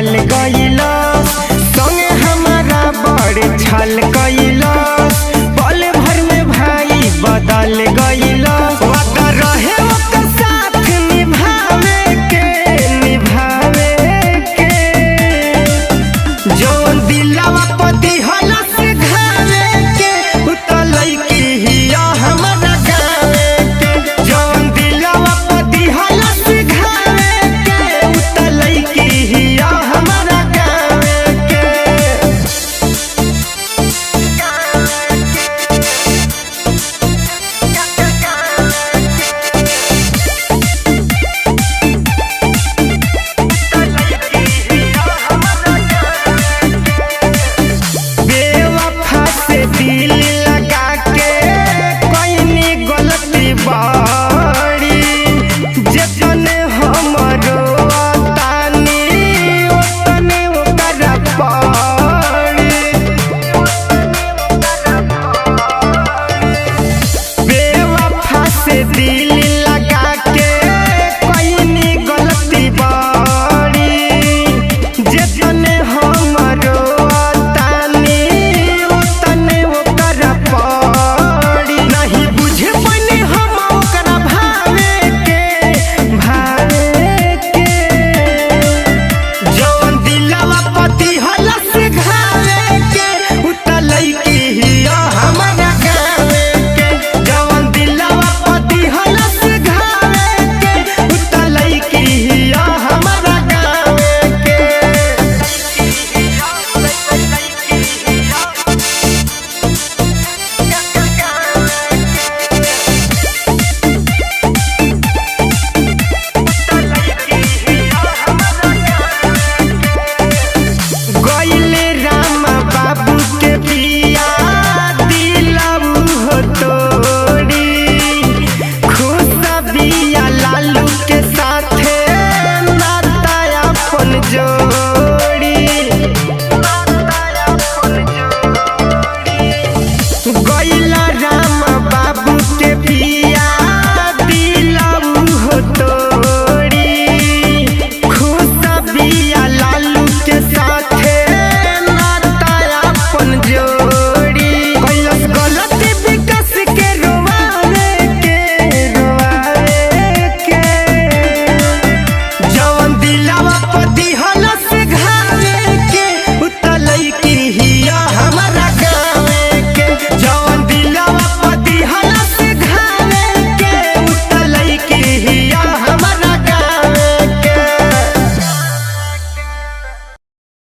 बदल गईला संगे हमारा बड़ छल गईला पल भर में भाई बदल गईला वादा रहे ओकर साथ निभावे के जौन दिलवा पति हलस घावे के उतलई की हिया हमारा गावे के जौन दिलवा पति हलस घावे के उतलई की हिया हमारा गावे के। बेवफा से दिल लगा के कोई गलती बड़ी जतने हमरो तानी ओतने ओकरा पड़ी बेवफा से दिल लगा के कोई गलती बड़ी जतने हमरो तानी ओतने ओकरा पड़ी नहीं बुझे पने हम ओकरा भावे के जौन दिलवा पति हलस घावे के उतलई की हिया हमारा गावे के जौन दिलवा पति हलस घावे के उतलई की हिया हमारा गावे के। गईले राम बाबू के पिया दिलऊ हो तोड़ी खुश बिया लालू के साथे नाता अपन जोड़ी